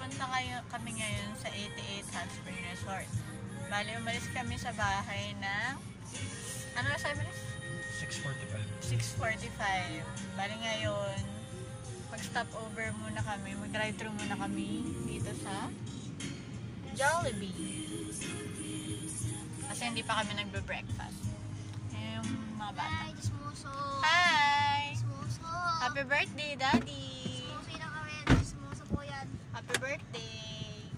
pupunta kami ngayon sa 88 Hot Spring Resort. Bali, umalis kami sa bahay ng, ano na sabi mo? 6:45. Bali ngayon, mag-stop over muna kami, mag-drive-thru muna kami dito sa Jollibee. Kasi hindi pa kami nagbe-breakfast. Yung mga bata. Hi, Dismoso! Hi! Dismoso! Happy birthday, Daddy! Dismoso yung nakawin. Dismoso po yan. Happy birthday!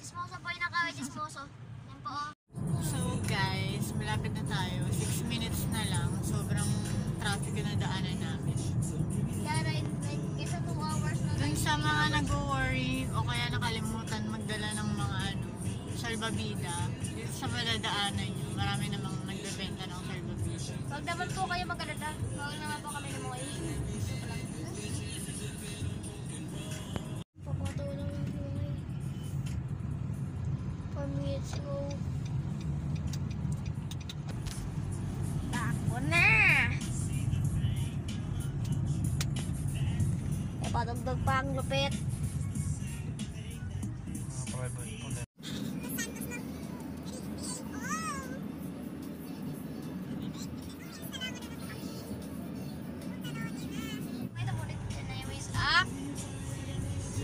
Dismoso po yung nakawin. Dismoso. Yan po. So guys, malapit na tayo. 6 minutes na lang. Sobrang traffic na daanan namin. Yara, isa 2 hours na. Dun sa mga nag-worry o kaya nakalimutan magdala ng mga salbabida, dito sa maladaanan nyo, marami namang nagbebenta ng salbabida. Huwag naman po kayo mag-alala. Huwag naman po kami lumuwi. Papatulong yung buhay. 4 minutes ago. Tako na! E, padagdag pa ang lupit.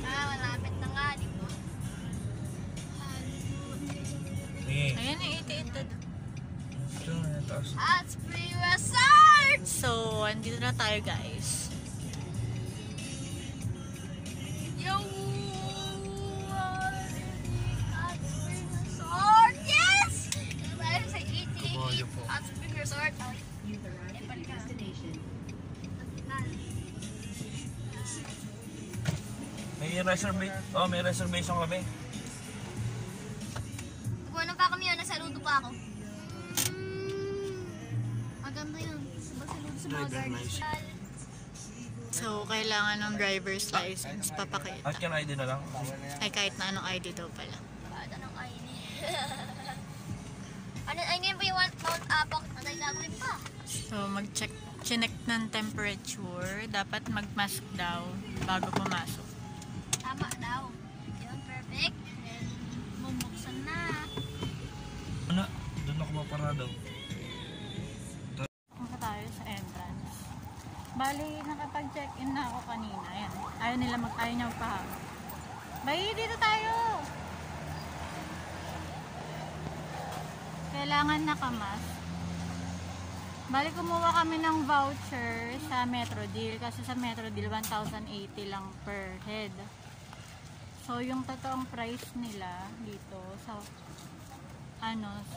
Malapit na nga, di ba? Ayan yung 88. Hot Spring Resort! So, andito na tayo guys. Yo! Hot Spring Resort! Yes! Dito tayo sa 88 Hot Spring Resort. May reservation kami. Nagpunan pa kami yun, nasa luto pa ako. Maganda yun. Saludo sa mga guards. So, kailangan ng driver's license papakita. At yung ID na lang. Ay, kahit na anong ID daw pala. Bata ng ID. Ay, ngayon pa yung Mount Apoc. Natay-lagoy pa. So, mag-check ng temperature. Dapat mag-mask daw bago pumasok. Tama daw. Yun, perfect. Then, bubuksan na. Ano? Doon ako maparado. Punta tayo sa entrance. Bali, nakapag-check-in na ako kanina. Ayan. Ayaw niya magpahawak. Bye, dito tayo! Kailangan nakamas. Bali, kumuha kami ng voucher sa Metro Deal. Kasi sa Metro Deal, 1,080 lang per head. So, yung totoong price nila dito sa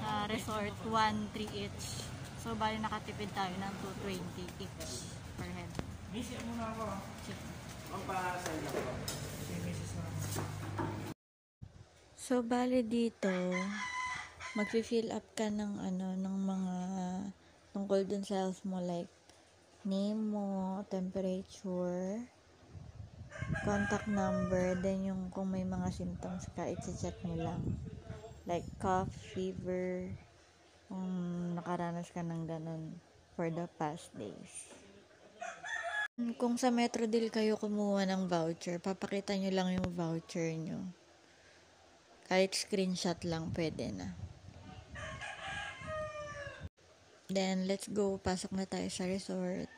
sa resort, 1,300 each. So, bali nakatipid tayo ng 220 each per head. Misi muna ako. Ang pa-send ako. So, bali dito, mag-fill up ka ng ng mga tungkol dun sa health mo, like name mo, temperature, contact number, then yung kung may mga symptoms ka, i-check mo lang. Like cough, fever, kung nakaranas ka ng ganun for the past days. Kung sa Metro Deal kayo kumuha ng voucher, papakita nyo lang yung voucher nyo. Kahit screenshot lang, pwede na. Then, let's go. Pasok na tayo sa resort.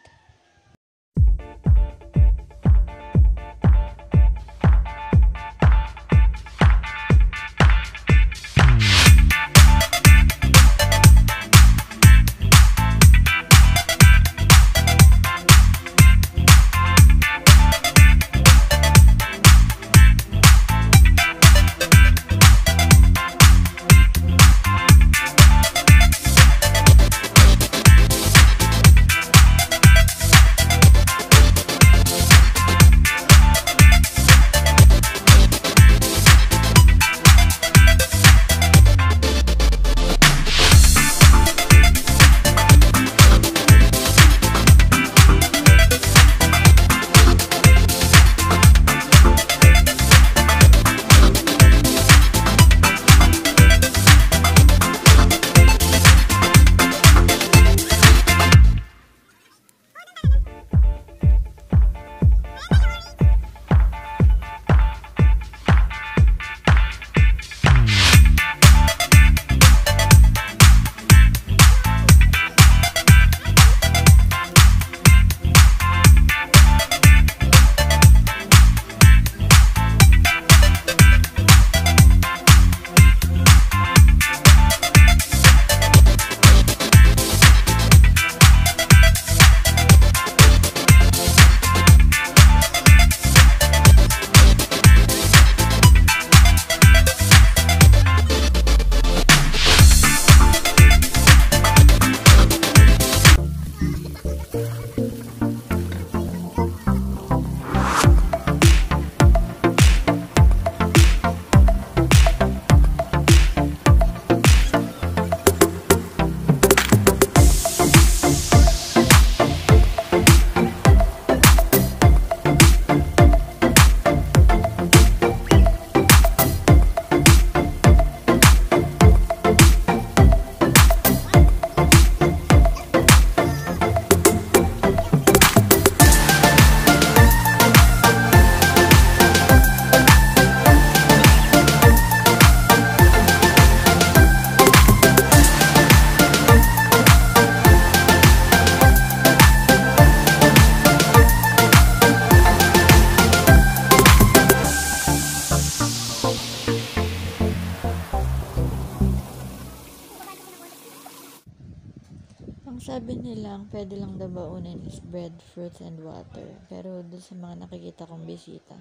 sabi nila, ang pwede lang daw baunin is bread, fruits, and water. Pero doon sa mga nakikita kong bisita,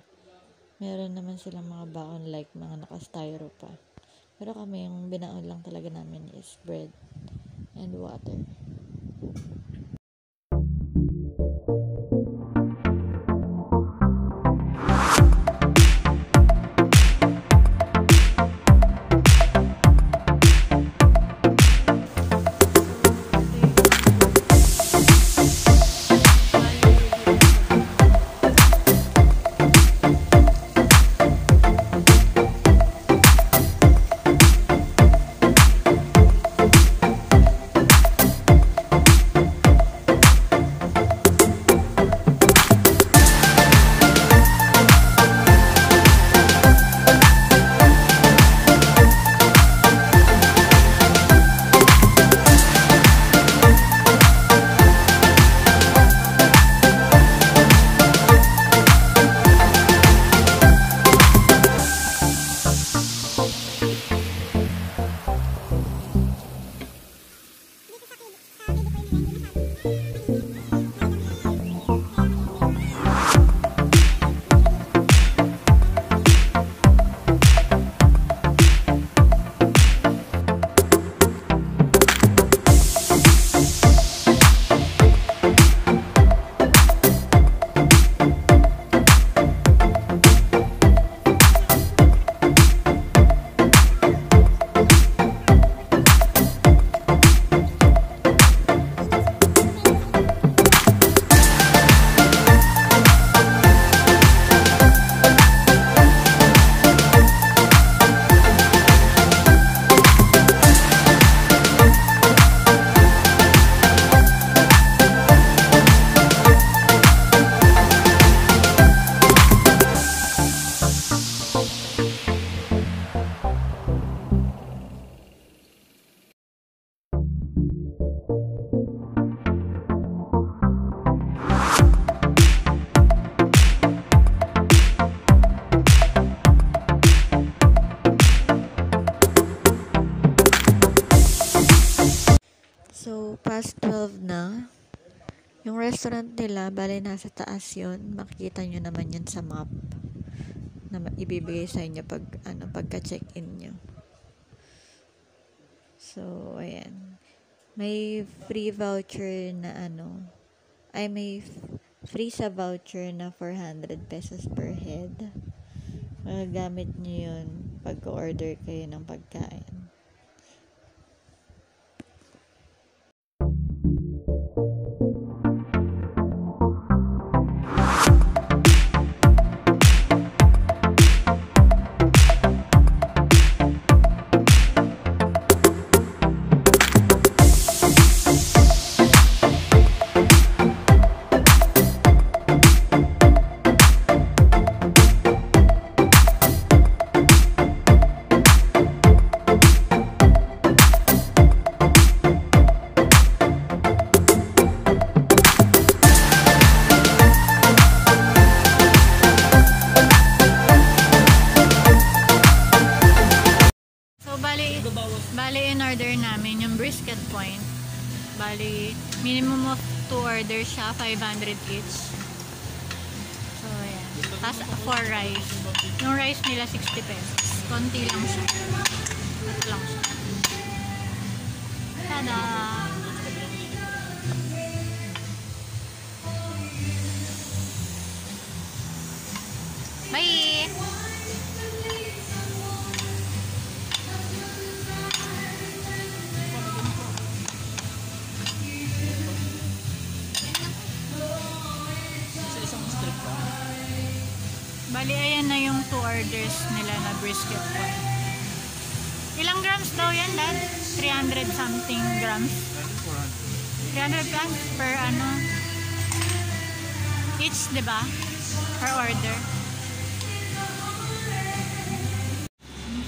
meron naman silang mga baon like mga naka-styro pa. Pero kami, yung binaon lang talaga namin is bread and water. So, past 12 na. Yung restaurant nila, bale nasa taas yun. Makikita nyo naman yun sa map na ibibigay sa inyo pagka check-in nyo. So, ayan. May free voucher na may free sa voucher na 400 pesos per head. Magagamit nyo yun pag-order kayo ng pagkain. Bali, in order namin yung brisket point. Bali, minimum of 2 orders siya, 500 each. So, ayan. Tapos, for rice. Yung rice nila, 60 pesos. Konti lang siya. Ito lang siya. Tada! Bye! Bali, ayan na yung 2 orders nila na brisket point. Ilang grams daw yan, Dad? 300 something grams? 300 grams per each, diba? Per order.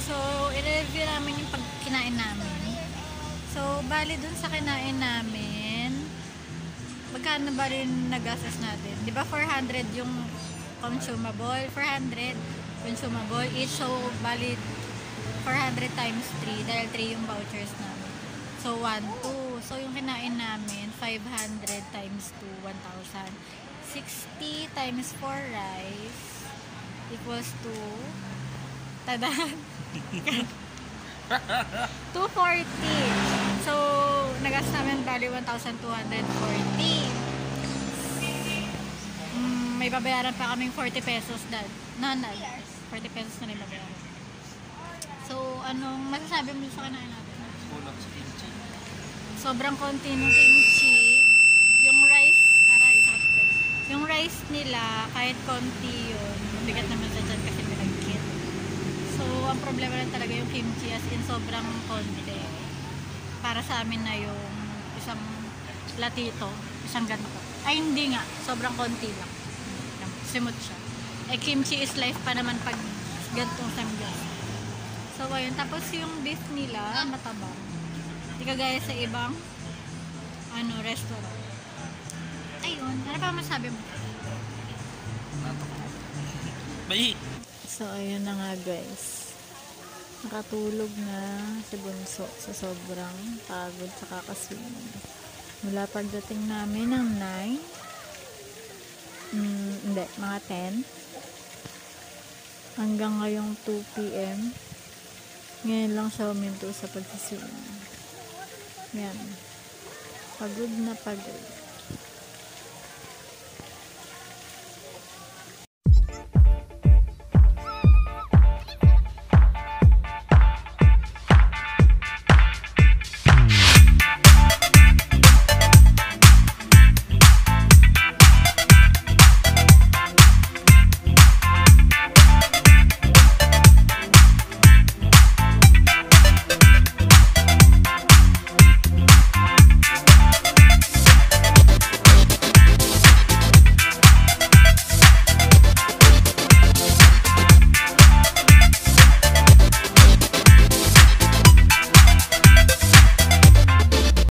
So, i-review namin yung pagkinain namin. So, bali dun sa kinain namin, magkano ba rin nagastos natin? Diba 400 yung consumable, 400 consumable each, so bali 400 times 3 dahil 3 yung vouchers namin. So 1, 2, So, yung kinain namin, 500 times 2, 1,000. 60 times 4 rice equals to tada 240. So, nagas namin bali 1,240. May babayaran pa kaming 40 pesos dad. Nanay. 40 pesos na rin babayaran. So, anong masasabi mo sa kanain natin? Kulang sa kimchi. Sobrang konti ng kimchi. Yung rice, yung rice nila, kahit konti yun, bigat naman sa dyan kasi pinagkit. So, ang problema lang talaga yung kimchi as in sobrang konti. Para sa amin na yung isang platito, isang ganito. Ay, hindi nga. Sobrang konti lang. Simot siya. Eh, kimchi is life pa naman pag gantong samgyup. So, ayun. Tapos yung beef nila, matabang. Hindi kagaya sa ibang restaurant. Ayun. Ano pa masabi mo? May So, ayun na nga guys. Nakatulog na si Bunso sa sobrang pagod sa kakaswim. Mula pagdating namin ng 9, hindi, mga 10. Hanggang ngayong 2 p.m. Ngayon lang siya huminto sa pagsiswim. Yan. Pagod na pagod.